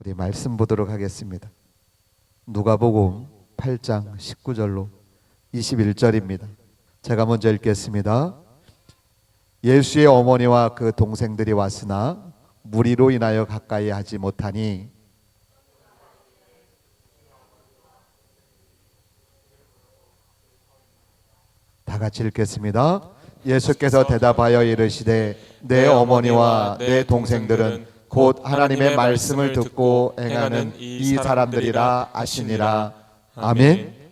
우리 말씀 보도록 하겠습니다. 누가복음 8장 19절로 21절입니다. 제가 먼저 읽겠습니다. 예수의 어머니와 그 동생들이 왔으나 무리로 인하여 가까이 하지 못하니 다 같이 읽겠습니다. 예수께서 대답하여 이르시되 내 어머니와 내 동생들은 곧 하나님의 말씀을 듣고 행하는 이 사람들이라 아시니라. 아멘.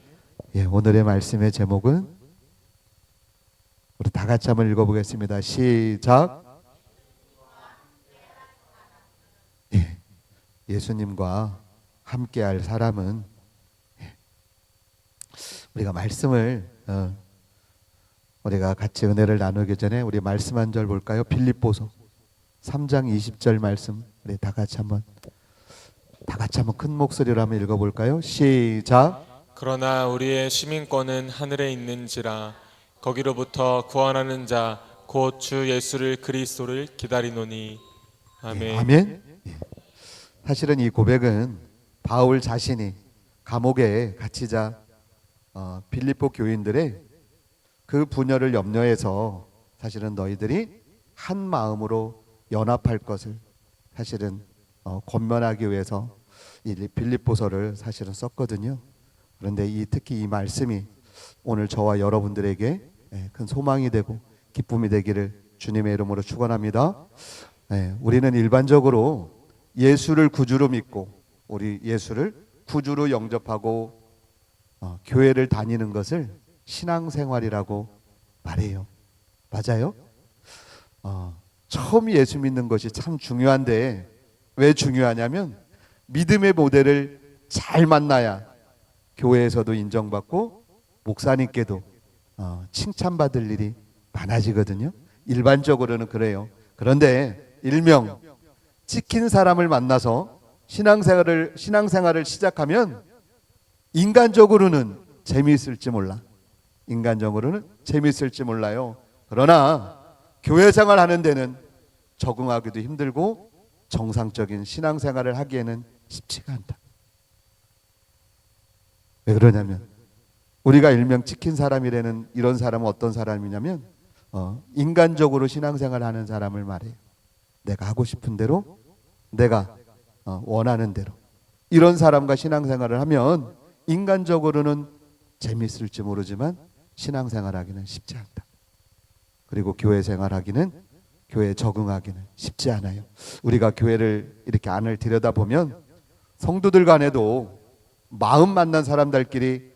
예, 오늘의 말씀의 제목은 우리 다 같이 한번 읽어보겠습니다. 시작. 예, 예수님과 함께할 사람은 우리가 말씀을 우리가 같이 은혜를 나누기 전에 우리 말씀 한 절 볼까요? 빌립보서 3장 20절 말씀 우리 다 같이 한번 큰 목소리로 한번 읽어볼까요? 시작. 그러나 우리의 시민권은 하늘에 있는지라 거기로부터 구원하는 자 곧 주 예수를 그리스도를 기다리노니. 아멘. 예, 아멘. 예. 사실은 이 고백은 바울 자신이 감옥에 갇히자 빌립보 교인들의 그 분열을 염려해서 사실은 너희들이 한 마음으로 연합할 것을 사실은 권면하기 위해서 이 빌립보서를 사실은 썼거든요. 그런데 특히 이 말씀이 오늘 저와 여러분들에게 큰 소망이 되고 기쁨이 되기를 주님의 이름으로 축원합니다. 우리는 일반적으로 예수를 구주로 믿고 우리 예수를 구주로 영접하고 교회를 다니는 것을 신앙생활이라고 말해요. 맞아요? 처음 예수 믿는 것이 참 중요한데 왜 중요하냐면 믿음의 모델을 잘 만나야 교회에서도 인정받고 목사님께도 칭찬받을 일이 많아지거든요. 일반적으로는 그래요. 그런데 일명 찍힌 사람을 만나서 신앙생활을 시작하면 인간적으로는 재미있을지 몰라. 인간적으로는 재미있을지 몰라요. 그러나 교회 생활하는 데는 적응하기도 힘들고 정상적인 신앙생활을 하기에는 쉽지가 않다. 왜 그러냐면 우리가 일명 찍힌 사람이라는 이런 사람은 어떤 사람이냐면 인간적으로 신앙생활을 하는 사람을 말해요. 내가 하고 싶은 대로 내가 원하는 대로 이런 사람과 신앙생활을 하면 인간적으로는 재미있을지 모르지만 신앙생활하기는 쉽지 않다. 그리고 교회 생활하기는 교회에 적응하기는 쉽지 않아요. 우리가 교회를 이렇게 안을 들여다보면 성도들 간에도 마음 만난 사람들끼리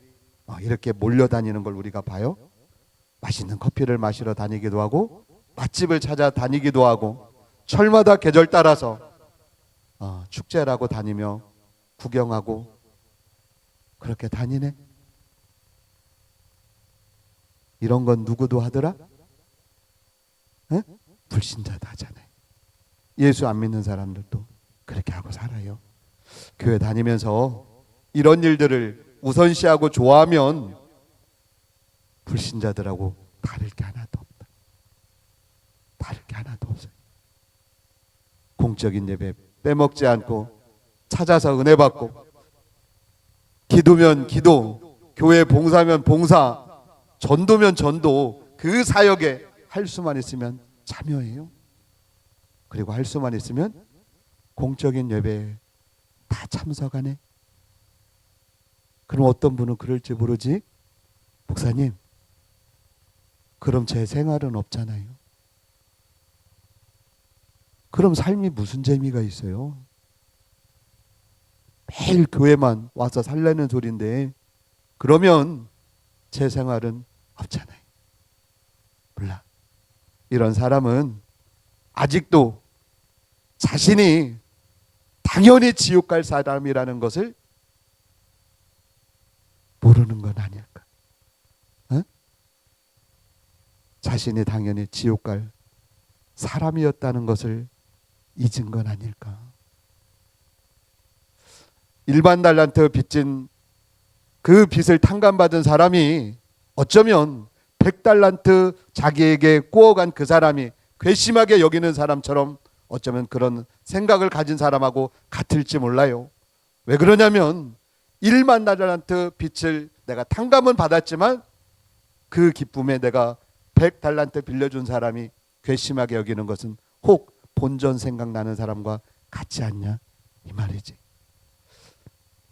이렇게 몰려다니는 걸 우리가 봐요. 맛있는 커피를 마시러 다니기도 하고 맛집을 찾아 다니기도 하고 철마다 계절 따라서 축제라고 다니며 구경하고 그렇게 다니네. 이런 건 누구도 하더라? 에? 불신자도 하잖아요. 예수 안 믿는 사람들도 그렇게 하고 살아요. 교회 다니면서 이런 일들을 우선시하고 좋아하면 불신자들하고 다를 게 하나도 없다. 다를 게 하나도 없어요. 공적인 예배 빼먹지 않고 찾아서 은혜 받고 기도면 기도, 교회 봉사면 봉사, 전도면 전도, 그 사역에 할 수만 있으면 참여해요. 그리고 할 수만 있으면 공적인 예배에 다 참석하네. 그럼 어떤 분은 그럴지 모르지. 목사님, 그럼 제 생활은 없잖아요. 그럼 삶이 무슨 재미가 있어요? 매일 교회만 와서 살라는 소린데 그러면 제 생활은 없잖아요. 몰라. 이런 사람은 아직도 자신이 당연히 지옥 갈 사람이라는 것을 모르는 건 아닐까? 자신이 당연히 지옥 갈 사람이었다는 것을 잊은 건 아닐까? 일반 달란트 빚진 그 빚을 탕감받은 사람이 어쩌면 100달란트 자기에게 꾸어간 그 사람이 괘씸하게 여기는 사람처럼 어쩌면 그런 생각을 가진 사람하고 같을지 몰라요. 왜 그러냐면 1만 달란트 빚을 내가 탕감은 받았지만 그 기쁨에 내가 100달란트 빌려준 사람이 괘씸하게 여기는 것은 혹 본전 생각나는 사람과 같지 않냐 이 말이지.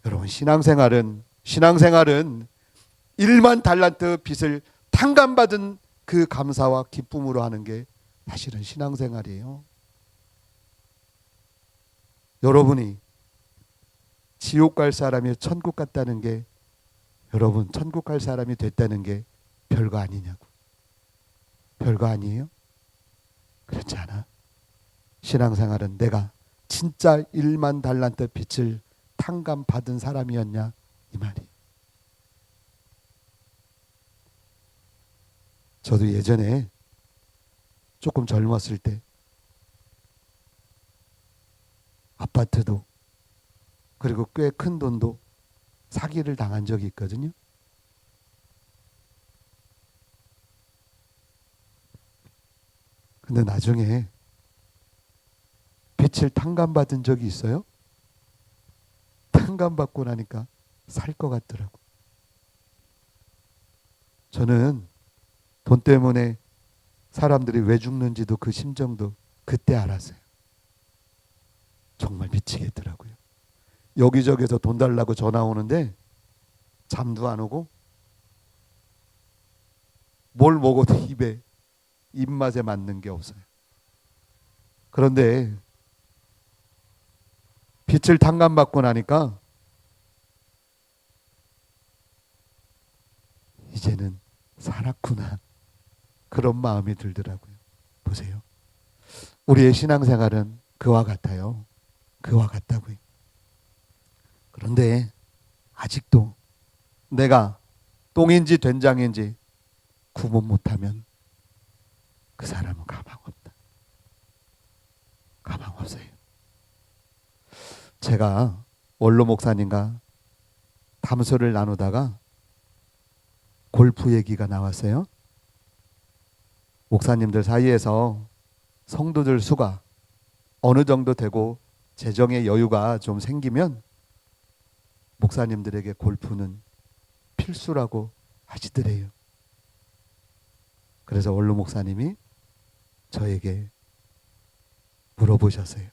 여러분 신앙생활은 1만 달란트 빚을 탕감받은 그 감사와 기쁨으로 하는 게 사실은 신앙생활이에요. 여러분이 지옥 갈 사람이 천국 갔다는 게, 여러분 천국 갈 사람이 됐다는 게 별거 아니냐고. 별거 아니에요? 그렇지 않아. 신앙생활은 내가 진짜 1만 달란트 빚을 탕감받은 사람이었냐 이 말이. 저도 예전에 조금 젊었을 때 아파트도 그리고 꽤 큰 돈도 사기를 당한 적이 있거든요. 근데 나중에 빚을 탕감받은 적이 있어요. 탕감받고 나니까 살 것 같더라고. 저는 돈 때문에 사람들이 왜 죽는지도 그 심정도 그때 알았어요. 정말 미치겠더라고요. 여기저기서 돈 달라고 전화 오는데 잠도 안 오고 뭘 먹어도 입에 입맛에 맞는 게 없어요. 그런데 빚을 탕감받고 나니까 이제는 살았구나 그런 마음이 들더라고요. 보세요. 우리의 신앙생활은 그와 같아요. 그와 같다고요. 그런데 아직도 내가 똥인지 된장인지 구분 못하면 그 사람은 가망 없다. 가망 없어요. 제가 원로 목사님과 담소를 나누다가 골프 얘기가 나왔어요. 목사님들 사이에서 성도들 수가 어느 정도 되고 재정의 여유가 좀 생기면 목사님들에게 골프는 필수라고 하시더래요. 그래서 원로 목사님이 저에게 물어보셨어요.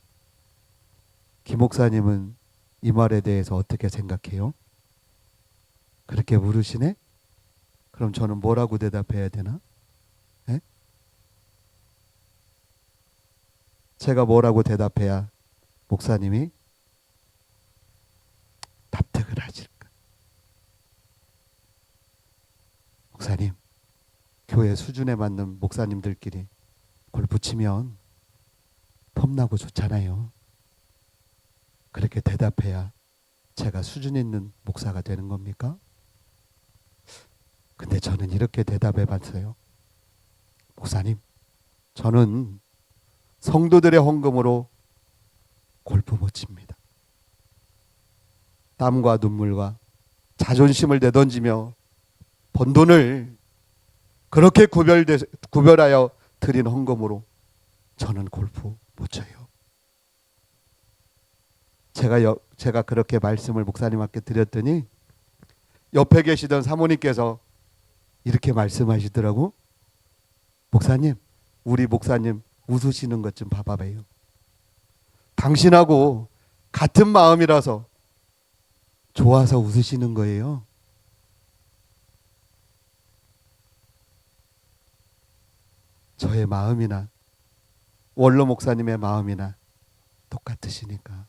김 목사님은 이 말에 대해서 어떻게 생각해요? 그렇게 물으시네? 그럼 저는 뭐라고 대답해야 되나? 에? 제가 뭐라고 대답해야 목사님이 납득을 하실까? 목사님, 교회 수준에 맞는 목사님들끼리 골프 치면 폼나고 좋잖아요. 그렇게 대답해야 제가 수준 있는 목사가 되는 겁니까? 근데 저는 이렇게 대답해 봤어요. 목사님, 저는 성도들의 헌금으로 골프 못 칩니다. 땀과 눈물과 자존심을 내던지며 번 돈을 그렇게 구별하여 드린 헌금으로 저는 골프 못 쳐요. 제가 그렇게 말씀을 목사님께 드렸더니 옆에 계시던 사모님께서 이렇게 말씀하시더라고. 목사님, 우리 목사님 웃으시는 것 좀 봐봐요. 당신하고 같은 마음이라서 좋아서 웃으시는 거예요. 저의 마음이나 원로 목사님의 마음이나 똑같으시니까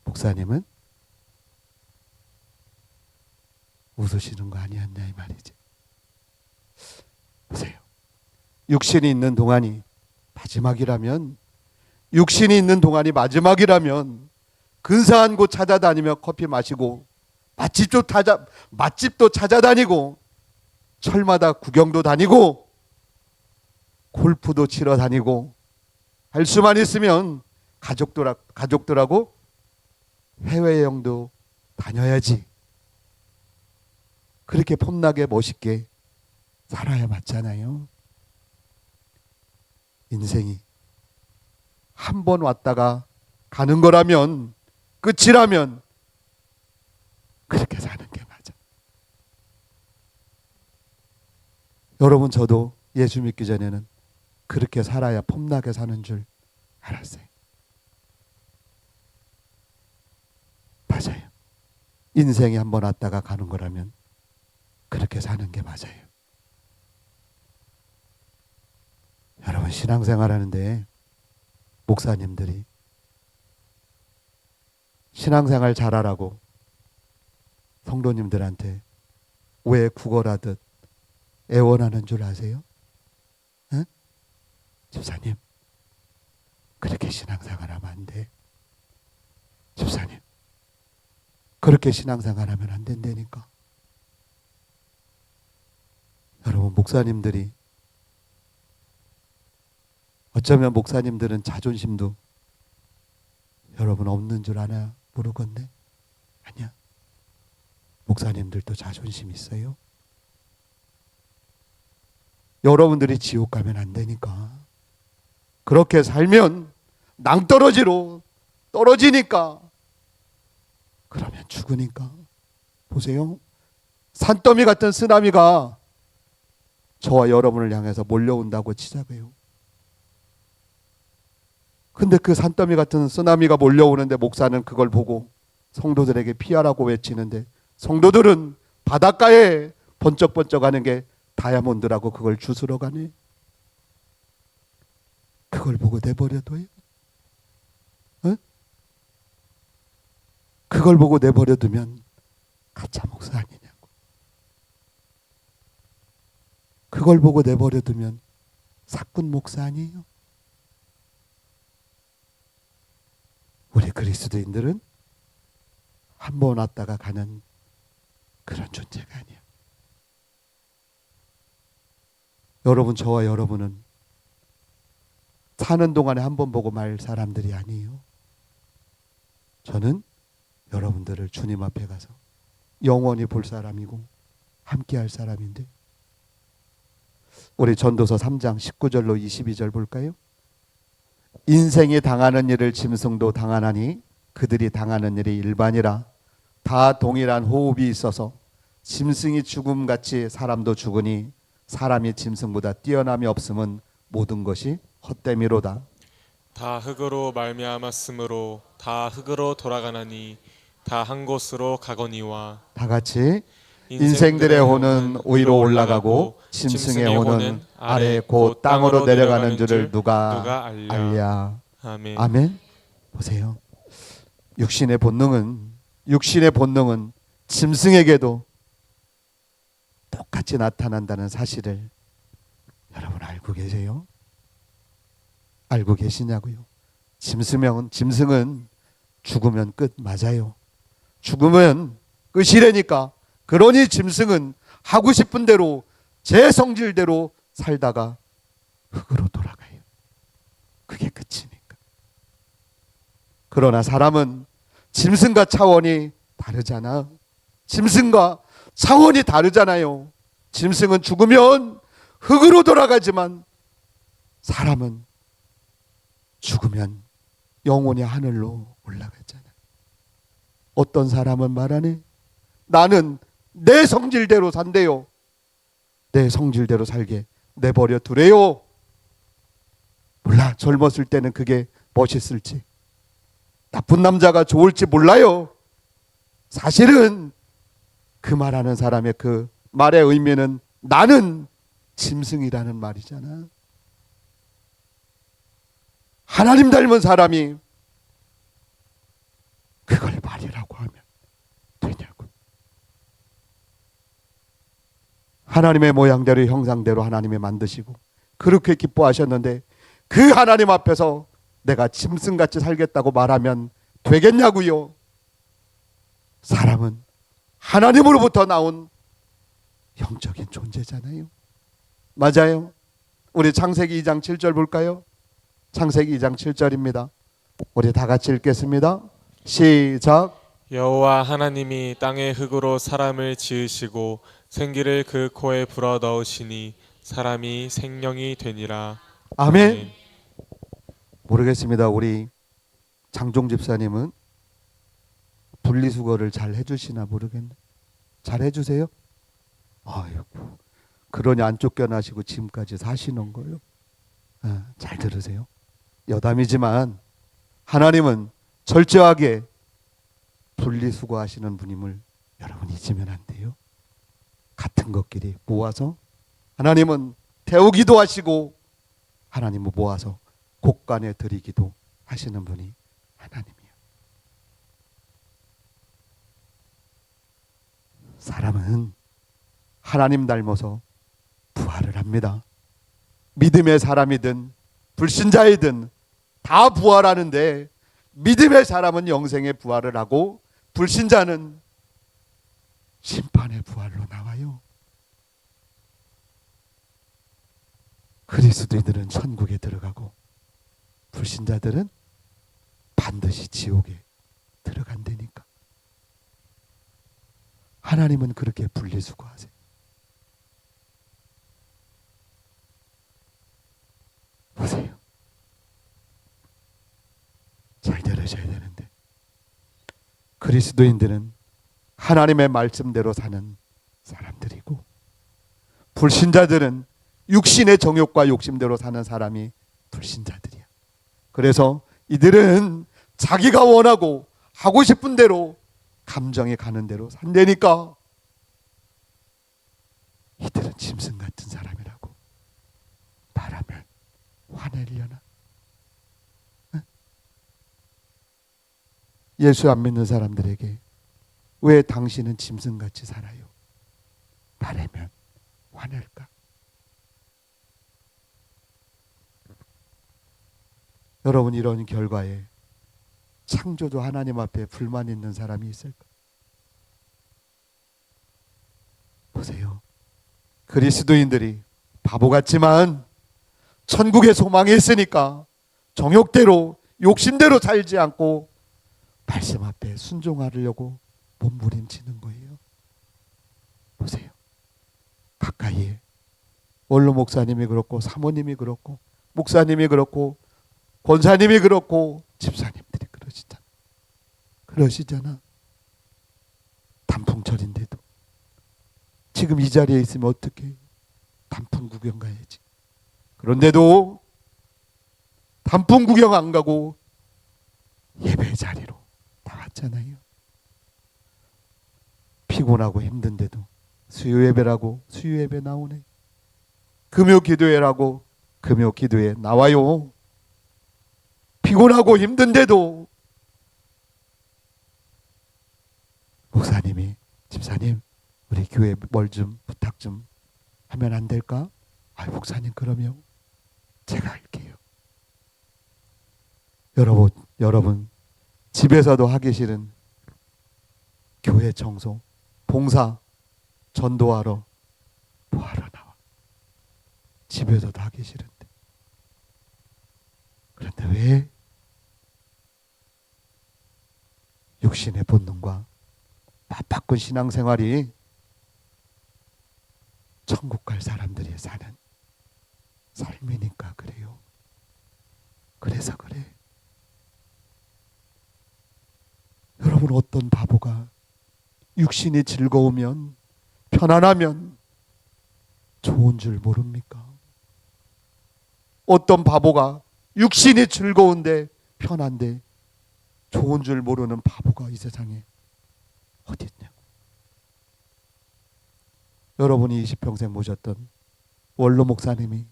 목사님은 웃으시는 거 아니었냐 이 말이지. 보세요. 육신이 있는 동안이 마지막이라면, 육신이 있는 동안이 마지막이라면 근사한 곳 찾아다니며 커피 마시고 맛집도 찾아다니고 철마다 구경도 다니고 골프도 치러 다니고 할 수만 있으면 가족들하고 해외여행도 다녀야지. 그렇게 폼나게 멋있게 살아야 맞잖아요. 인생이 한 번 왔다가 가는 거라면, 끝이라면 그렇게 사는 게 맞아. 여러분, 저도 예수 믿기 전에는 그렇게 살아야 폼나게 사는 줄 알았어요. 맞아요. 인생이 한 번 왔다가 가는 거라면 그렇게 사는 게 맞아요. 여러분, 신앙생활 하는데 목사님들이 신앙생활 잘하라고 성도님들한테 왜 구걸하듯 애원하는 줄 아세요? 응? 집사님, 그렇게 신앙생활하면 안 돼. 집사님, 그렇게 신앙생활하면 안 된다니까. 여러분, 목사님들이, 어쩌면 목사님들은 자존심도 여러분 없는 줄 아나 모르겠네. 아니야. 목사님들도 자존심 있어요. 여러분들이 지옥 가면 안 되니까. 그렇게 살면 낭떠러지로 떨어지니까. 그러면 죽으니까. 보세요. 산더미 같은 쓰나미가 저와 여러분을 향해서 몰려온다고 치자고요. 근데 그 산더미 같은 쓰나미가 몰려오는데 목사는 그걸 보고 성도들에게 피하라고 외치는데, 성도들은 바닷가에 번쩍번쩍하는 게 다이아몬드라고 그걸 주스러 가네. 그걸 보고 내버려둬요? 어? 그걸 보고 내버려두면 가짜 목사 아니냐고. 그걸 보고 내버려두면 사꾼 목사 아니에요? 우리 그리스도인들은 한 번 왔다가 가는 그런 존재가 아니야. 여러분, 저와 여러분은 사는 동안에 한 번 보고 말 사람들이 아니에요. 저는 여러분들을 주님 앞에 가서 영원히 볼 사람이고 함께 할 사람인데, 우리 전도서 3장 19절로 22절 볼까요? 인생이 당하는 일을 짐승도 당하나니 그들이 당하는 일이 일반이라. 다 동일한 호흡이 있어서 짐승이 죽음같이 사람도 죽으니 사람이 짐승보다 뛰어남이 없음은 모든 것이 헛됨이로다. 다 흙으로 말미암았으므로 다 흙으로 돌아가나니 다 한 곳으로 가거니와. 다 같이 인생들의 호는 위로 올라가고 짐승의 호는 아래 곧 땅으로 내려가는 줄을 누가 알랴. 아멘. 아멘. 보세요. 육신의 본능은 짐승에게도 똑같이 나타난다는 사실을 여러분 알고 계세요? 알고 계시냐고요? 짐승은 죽으면 끝. 맞아요. 죽으면 끝이라니까. 그러니 짐승은 하고 싶은 대로 제 성질대로 살다가 흙으로 돌아가요. 그게 끝이니까. 그러나 사람은 짐승과 차원이 다르잖아. 짐승과 차원이 다르잖아요. 짐승은 죽으면 흙으로 돌아가지만 사람은 죽으면 영원히 하늘로 올라가잖아. 어떤 사람은 말하네. 나는 내 성질대로 산대요. 내 성질대로 살게 내버려 두래요. 몰라, 젊었을 때는 그게 멋있을지, 나쁜 남자가 좋을지 몰라요. 사실은 그 말하는 사람의 그 말의 의미는 나는 짐승이라는 말이잖아. 하나님 닮은 사람이 그걸 말이라고 하면 되냐고. 하나님의 모양대로 형상대로 하나님이 만드시고 그렇게 기뻐하셨는데 그 하나님 앞에서 내가 짐승같이 살겠다고 말하면 되겠냐고요. 사람은 하나님으로부터 나온 영적인 존재잖아요. 맞아요. 우리 창세기 2장 7절 볼까요? 창세기 2장 7절입니다. 우리 다 같이 읽겠습니다. 시작. 여호와 하나님이 땅의 흙으로 사람을 지으시고 생기를 그 코에 불어 넣으시니 사람이 생명이 되니라. 아멘. 모르겠습니다. 우리 장종 집사님은 분리수거를 잘 해주시나 모르겠네. 잘 해주세요? 아이고, 그러니 안 쫓겨나시고 지금까지 사시는 거요. 잘 들으세요. 여담이지만 하나님은 철저하게 분리수거하시는 분임을 여러분 잊으면 안 돼요. 같은 것끼리 모아서 하나님은 태우기도 하시고 하나님은 모아서 곳간에 드리기도 하시는 분이 하나님이에요. 사람은 하나님 닮아서 부활을 합니다. 믿음의 사람이든 불신자이든 다 부활하는데 믿음의 사람은 영생의 부활을 하고 불신자는 심판의 부활로 나와요. 그리스도인들은 천국에 들어가고 불신자들은 반드시 지옥에 들어간다니까. 하나님은 그렇게 분리수거하세요. 보세요. 잘 들으셔야 되는데 그리스도인들은 하나님의 말씀대로 사는 사람들이고 불신자들은 육신의 정욕과 욕심대로 사는 사람이 불신자들이야. 그래서 이들은 자기가 원하고 하고 싶은 대로 감정이 가는 대로 산다니까. 이들은 짐승 같은 사람이라고 말하면 화내려나? 예수 안 믿는 사람들에게 왜 당신은 짐승같이 살아요? 말하면 화낼까? 여러분, 이런 결과에 창조주 하나님 앞에 불만 있는 사람이 있을까? 보세요. 그리스도인들이 바보 같지만 천국의 소망이 있으니까 정욕대로 욕심대로 살지 않고 말씀 앞에 순종하려고 몸부림치는 거예요. 보세요. 가까이에 원로 목사님이 그렇고 사모님이 그렇고 목사님이 그렇고 권사님이 그렇고 집사님들이 그러시잖아. 단풍철인데도 지금 이 자리에 있으면 어떻게 단풍 구경 가야지. 그런데도 단풍 구경 안 가고 예배 자리로 나왔잖아요. 피곤하고 힘든데도 수요 예배라고 수요 예배 나오네. 금요 기도회라고 금요 기도회 나와요. 피곤하고 힘든데도 목사님이 집사님 우리 교회 뭘 좀 부탁 좀 하면 안 될까? 아, 목사님 그러면 제가 할게요. 여러분 집에서도 하기 싫은 교회 청소, 봉사, 전도하러 뭐하러 나와? 집에서도 하기 싫은데. 그런데 왜 육신의 본능과 맞바꾼 신앙생활이 천국 갈 사람들이 사는 삶이니까 그래요. 그래서 그래. 여러분, 어떤 바보가 육신이 즐거우면 편안하면 좋은 줄 모릅니까? 어떤 바보가 육신이 즐거운데 편한데 좋은 줄 모르는 바보가 이 세상에 어디 있냐고. 여러분이 20평생 모셨던 원로 목사님이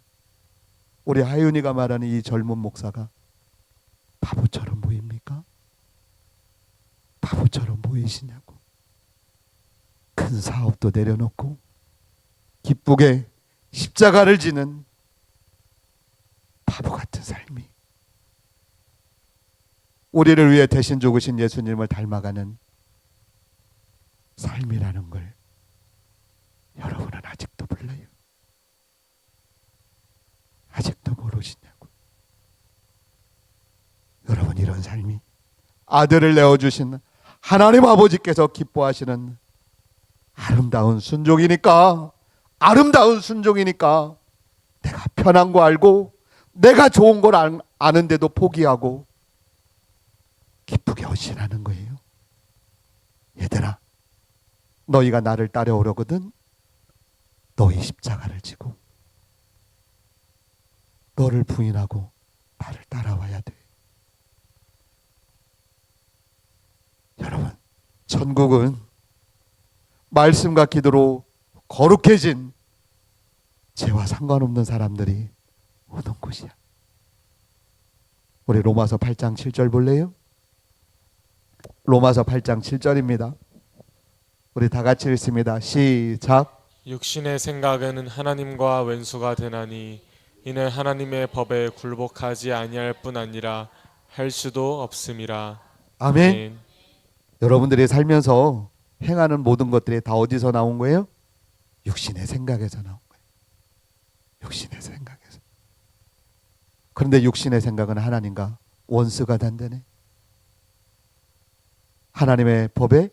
우리 하윤이가 말하는 이 젊은 목사가 바보처럼 보입니까? 바보처럼 보이시냐고. 큰 사업도 내려놓고 기쁘게 십자가를 지는 바보 같은 삶이 우리를 위해 대신 죽으신 예수님을 닮아가는 삶이라는 걸 여러분은 아직도 몰라요. 아직도 모르시냐고. 여러분, 이런 삶이 아들을 내어주신 하나님 아버지께서 기뻐하시는 아름다운 순종이니까, 내가 편한 거 알고 내가 좋은 걸 아는데도 포기하고 기쁘게 헌신하는 거예요. 얘들아, 너희가 나를 따라오려거든 너희 십자가를 지고 너를 부인하고 나를 따라와야 돼. 여러분, 천국은 말씀과 기도로 거룩해진 죄와 상관없는 사람들이 오는 곳이야. 우리 로마서 8장 7절 볼래요? 로마서 8장 7절입니다. 우리 다 같이 읽습니다. 시작. 육신의 생각은 하나님과 왼수가 되나니 이는 하나님의 법에 굴복하지 아니할 뿐 아니라 할 수도 없음이라. 아멘. 여러분들이 살면서 행하는 모든 것들이 다 어디서 나온 거예요? 육신의 생각에서 나온 거예요. 육신의 생각에서. 그런데 육신의 생각은 하나님과 원수가 된다네. 하나님의 법에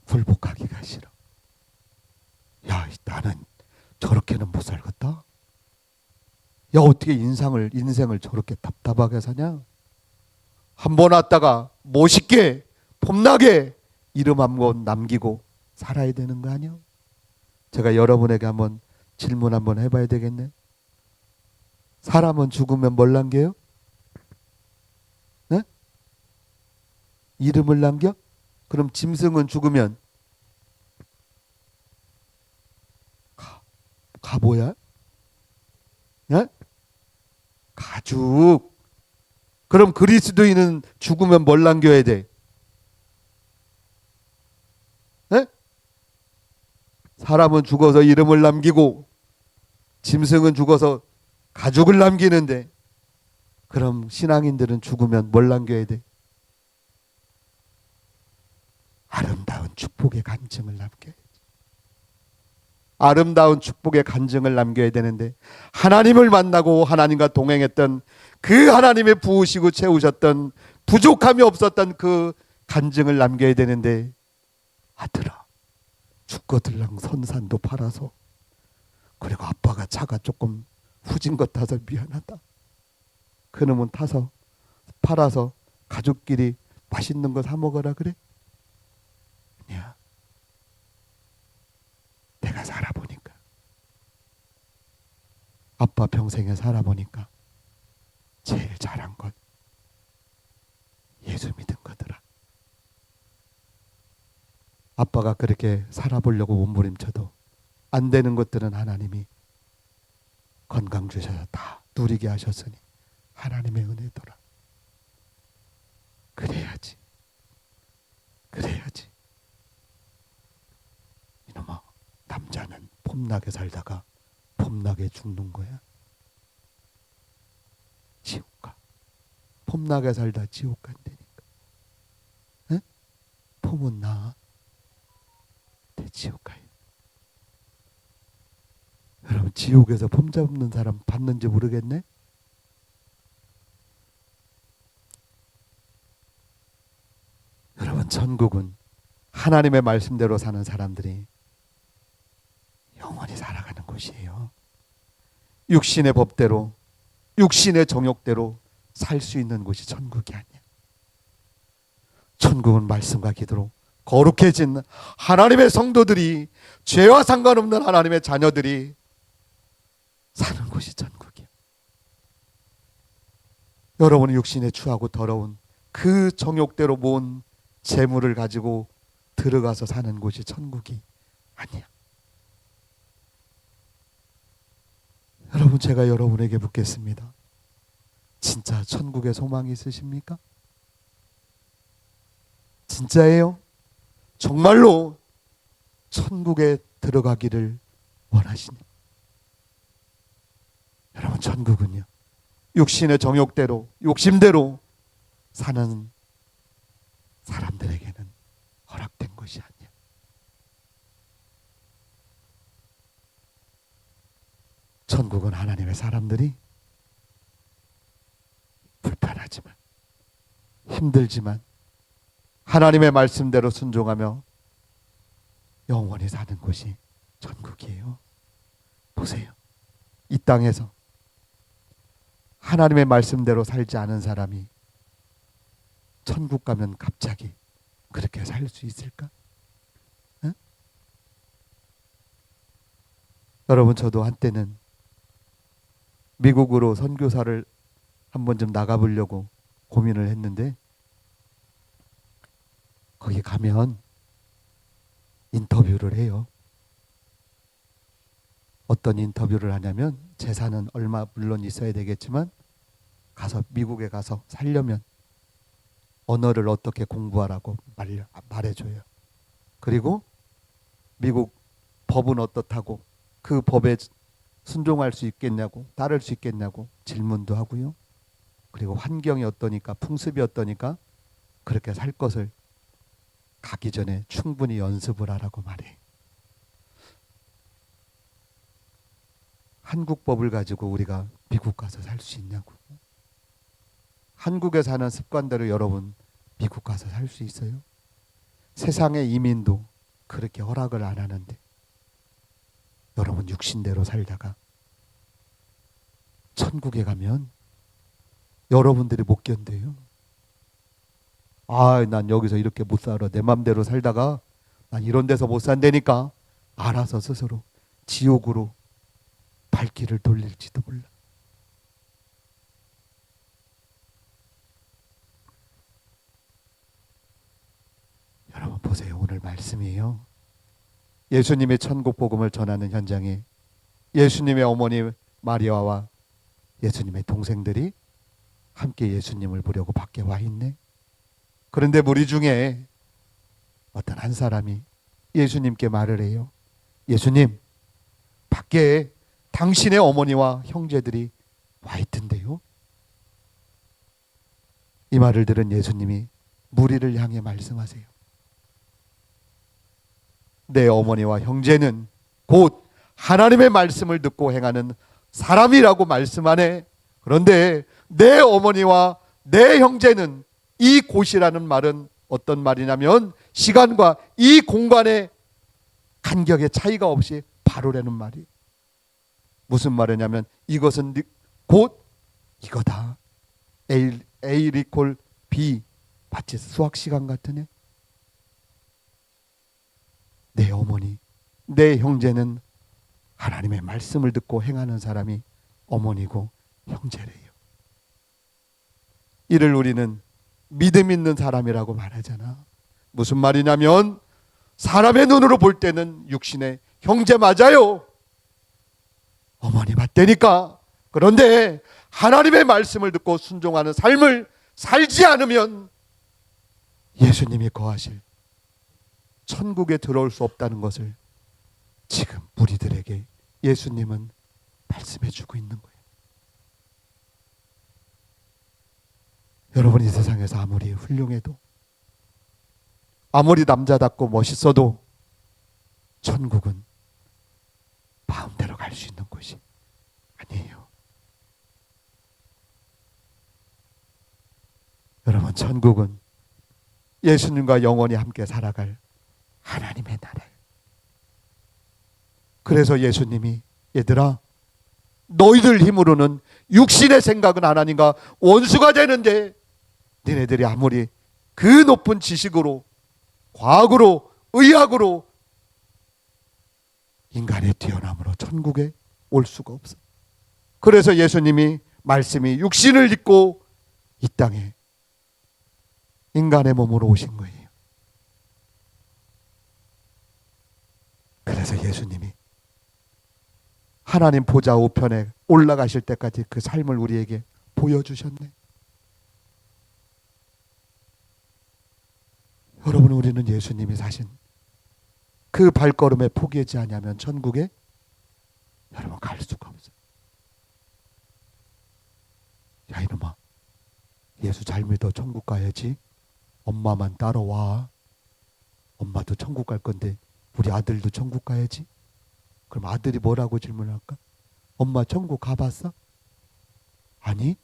굴복하기가 싫어. 야, 나는 저렇게는 못 살겠다. 야, 어떻게 인생을 저렇게 답답하게 사냐? 한 번 왔다가 멋있게 폼나게 이름 한 번 남기고 살아야 되는 거 아니야? 제가 여러분에게 한번 질문 한번 해봐야 되겠네. 사람은 죽으면 뭘 남겨요? 네? 이름을 남겨? 그럼 짐승은 죽으면 뭐야? 네? 가죽. 그럼 그리스도인은 죽으면 뭘 남겨야 돼? 네? 사람은 죽어서 이름을 남기고 짐승은 죽어서 가죽을 남기는데 그럼 신앙인들은 죽으면 뭘 남겨야 돼? 아름다운 축복의 간증을 남겨야지. 아름다운 축복의 간증을 남겨야 되는데 하나님을 만나고 하나님과 동행했던 그 하나님의 부으시고 채우셨던 부족함이 없었던 그 간증을 남겨야 되는데 아들아 죽거들랑 선산도 팔아서 그리고 아빠가 차가 조금 후진 것 타서 미안하다. 그놈은 타서 팔아서 가족끼리 맛있는 거 사 먹어라 그래? 아니야. 내가 살아보니까 아빠 평생에 살아보니까 제일 잘한 건 예수 믿은 거더라. 아빠가 그렇게 살아보려고 몸부림쳐도 안 되는 것들은 하나님이 건강 주셔서 다 누리게 하셨으니 하나님의 은혜더라. 그래야지. 이놈아, 남자는 폼나게 살다가 폼나게 죽는 거야. 지옥 가. 폼나게 살다 지옥 간다니까. 에? 폼은 나. 내 지옥 가요. 여러분, 지옥에서 폼 잡는 사람 봤는지 모르겠네. 여러분, 천국은 하나님의 말씀대로 사는 사람들이 영원히 살아가는 곳이에요. 육신의 법대로, 육신의 정욕대로 살 수 있는 곳이 천국이 아니야. 천국은 말씀과 기도로 거룩해진 하나님의 성도들이, 죄와 상관없는 하나님의 자녀들이 사는 곳이 천국이야. 여러분이 육신에 추하고 더러운 그 정욕대로 모은 재물을 가지고 들어가서 사는 곳이 천국이 아니야. 여러분, 제가 여러분에게 묻겠습니다. 진짜 천국에 소망이 있으십니까? 진짜예요? 정말로 천국에 들어가기를 원하시니? 여러분, 천국은요, 육신의 정욕대로, 욕심대로 사는 사람들에게는 허락된 것이 아니야. 천국은 하나님의 사람들이 불편하지만, 힘들지만 하나님의 말씀대로 순종하며 영원히 사는 곳이 천국이에요. 보세요. 이 땅에서 하나님의 말씀대로 살지 않은 사람이 천국 가면 갑자기 그렇게 살 수 있을까? 응? 여러분, 저도 한때는 미국으로 선교사를 한 번쯤 나가보려고 고민을 했는데, 거기 가면 인터뷰를 해요. 어떤 인터뷰를 하냐면, 재산은 얼마 물론 있어야 되겠지만 가서 미국에 가서 살려면 언어를 어떻게 공부하라고 말해줘요. 그리고 미국 법은 어떻다고, 그 법에 순종할 수 있겠냐고, 따를 수 있겠냐고 질문도 하고요. 그리고 환경이 어떠니까, 풍습이 어떠니까 그렇게 살 것을 가기 전에 충분히 연습을 하라고 말해. 한국 법을 가지고 우리가 미국 가서 살 수 있냐고. 한국에 사는 습관대로 여러분 미국 가서 살 수 있어요? 세상의 이민도 그렇게 허락을 안 하는데 여러분 육신대로 살다가 천국에 가면 여러분들이 못 견뎌요. 아, 난 여기서 이렇게 못 살아. 내 맘대로 살다가 난 이런 데서 못 산다니까. 알아서 스스로 지옥으로 발길을 돌릴지도 몰라. 여러분 보세요. 오늘 말씀이에요. 예수님의 천국 복음을 전하는 현장에 예수님의 어머니 마리아와 예수님의 동생들이 함께 예수님을 보려고 밖에 와 있네. 그런데 무리 중에 어떤 한 사람이 예수님께 말을 해요. 예수님, 밖에 당신의 어머니와 형제들이 와 있던데요. 이 말을 들은 예수님이 무리를 향해 말씀하세요. 내 어머니와 형제는 곧 하나님의 말씀을 듣고 행하는 사람이라고 말씀하네. 그런데 내 어머니와 내 형제는, 이 곳이라는 말은 어떤 말이냐면 시간과 이 공간의 간격의 차이가 없이 바로라는 말이. 무슨 말이냐면 이것은 곧 이거다. A 리콜 B. 마치 수학 시간 같으네. 내 어머니, 내 형제는 하나님의 말씀을 듣고 행하는 사람이 어머니고 형제래요. 이를 우리는 믿음 있는 사람이라고 말하잖아. 무슨 말이냐면 사람의 눈으로 볼 때는 육신의 형제 맞아요. 어머니 맞다니까. 그런데 하나님의 말씀을 듣고 순종하는 삶을 살지 않으면 예수님이 거하실 천국에 들어올 수 없다는 것을 지금 무리들에게 예수님은 말씀해 주고 있는 거예요. 여러분, 이 세상에서 아무리 훌륭해도, 아무리 남자답고 멋있어도 천국은 마음대로 갈 수 있는 곳이 아니에요. 여러분, 천국은 예수님과 영원히 함께 살아갈 하나님의 나라예요. 그래서 예수님이 얘들아, 너희들 힘으로는 육신의 생각은 하나님과 원수가 되는데 너희들이 아무리 그 높은 지식으로, 과학으로, 의학으로 인간의 뛰어남으로 천국에 올 수가 없어. 그래서 예수님이 말씀이 육신을 입고 이 땅에 인간의 몸으로 오신 거예요. 그래서 예수님이 하나님 보좌 우편에 올라가실 때까지 그 삶을 우리에게 보여주셨네. 여러분, 우리는 예수님이 사신 그 발걸음에 포기하지 않으면 천국에 여러분 갈 수가 없어요. 야 이놈아, 예수 잘 믿어. 천국 가야지. 엄마만 따라와. 엄마도 천국 갈 건데 우리 아들도 천국 가야지. 그럼 아들이 뭐라고 질문할까? 엄마 천국 가봤어? 아니?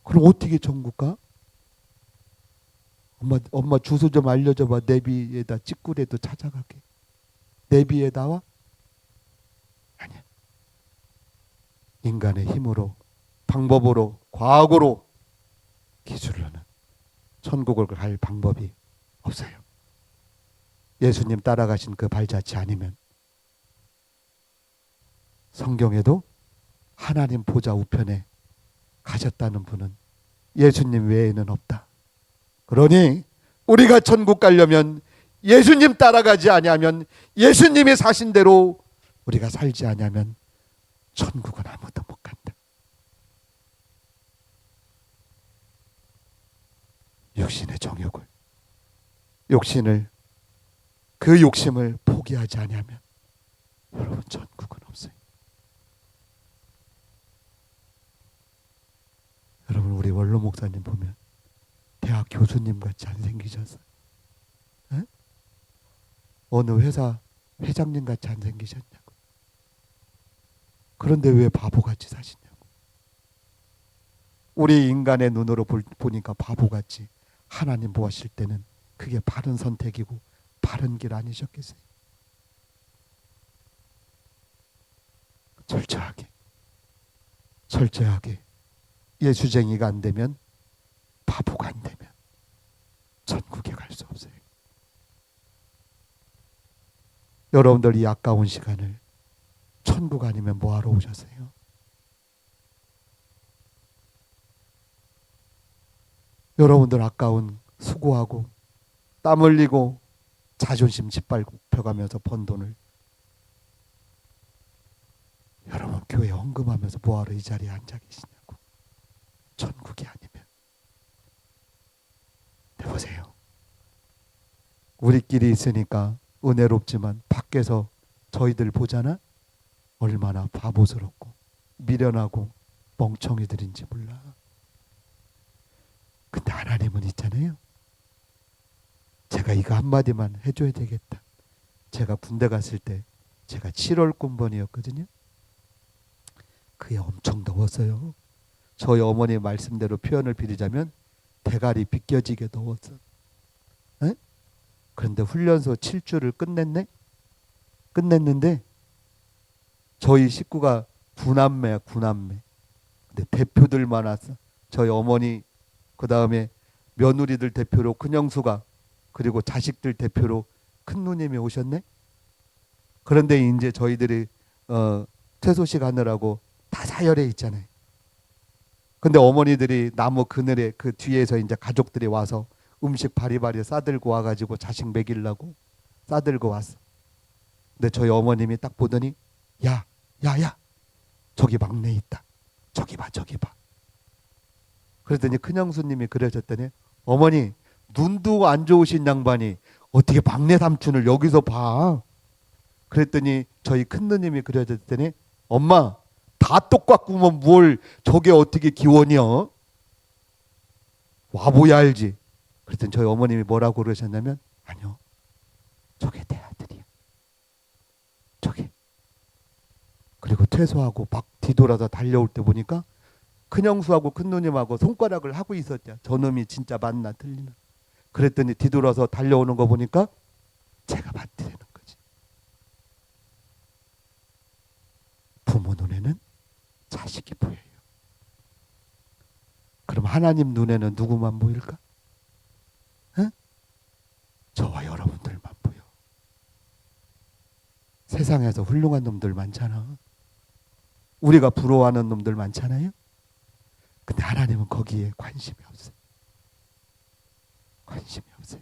그럼 어떻게 천국 가? 엄마 주소 좀 알려줘봐. 내비에다 찌꾸레도 찾아가게. 내비에 나와? 아니야. 인간의 힘으로 방법으로, 과학으로, 기술로는 천국을 갈 방법이 없어요. 예수님 따라가신 그 발자취 아니면 성경에도 하나님 보좌 우편에 가셨다는 분은 예수님 외에는 없다. 그러니 우리가 천국 가려면 예수님 따라가지 아니하면, 예수님이 사신 대로 우리가 살지 아니하면 천국은 아무도 못 간다. 육신의 정욕을, 그 욕심을 포기하지 아니하면 여러분 천국은 없어요. 여러분, 우리 원로 목사님 보면 대학 교수님 같이 안 생기셨어요? 에? 어느 회사 회장님 같이 안 생기셨냐고. 그런데 왜 바보같이 사시냐고. 우리 인간의 눈으로 보니까 바보같이 하나님 보았을 때는 그게 바른 선택이고 바른 길 아니셨겠어요? 철저하게 예수쟁이가 안 되면, 바보가 안 되면 천국에 갈 수 없어요. 여러분들 이 아까운 시간을 천국 아니면 뭐하러 오셨어요? 여러분들 아까운 수고하고 땀 흘리고 자존심 짓밟혀가면서 번 돈을 여러분 교회 헌금하면서 뭐하러 이 자리에 앉아 계시냐고. 천국이 아니면. 해보세요. 우리끼리 있으니까 은혜롭지만 밖에서 저희들 보잖아? 얼마나 바보스럽고 미련하고 멍청이들인지 몰라. 근데 하나님은 있잖아요. 제가 이거 한마디만 해줘야 되겠다. 제가 군대 갔을 때 제가 7월 군번이었거든요. 그게 엄청 더웠어요. 저희 어머니 말씀대로 표현을 빌리자면 대가리 비껴지게 더웠어. 에? 그런데 훈련소 7주를 끝냈는데 저희 식구가 9남매야, 9남매. 근데 대표들만 왔어. 저희 어머니, 그 다음에 며느리들 대표로 큰형수가, 그리고 자식들 대표로 큰 누님이 오셨네. 그런데 이제 저희들이 퇴소식 하느라고 다 사열에 있잖아요. 근데 어머니들이 나무 그늘에 그 뒤에서 이제 가족들이 와서 음식 바리바리 싸들고 와가지고 자식 먹이려고 싸들고 왔어. 근데 저희 어머님이 딱 보더니 야 저기 막내 있다. 저기 봐. 그랬더니 큰형수님이 그러셨더니 어머니, 눈도 안 좋으신 양반이 어떻게 막내 삼촌을 여기서 봐. 그랬더니 저희 큰누님이 그러셨더니 엄마, 다 똑같구먼 뭘 저게 어떻게 기원이야. 와보야 알지. 그랬더니 저희 어머님이 뭐라고 그러셨냐면 아니요, 저게 내 아들이야. 저게. 그리고 퇴소하고 막 뒤돌아서 달려올 때 보니까 큰형수하고 큰누님하고 손가락을 하고 있었죠. 저놈이 진짜 맞나 틀리나. 그랬더니 뒤돌아서 달려오는 거 보니까 제가 받드리는 거지. 부모 눈에는 자식이 보여요. 그럼 하나님 눈에는 누구만 보일까? 에? 저와 여러분들만 보여. 세상에서 훌륭한 놈들 많잖아. 우리가 부러워하는 놈들 많잖아요. 근데 하나님은 거기에 관심이 없어요. 관심이 없어요.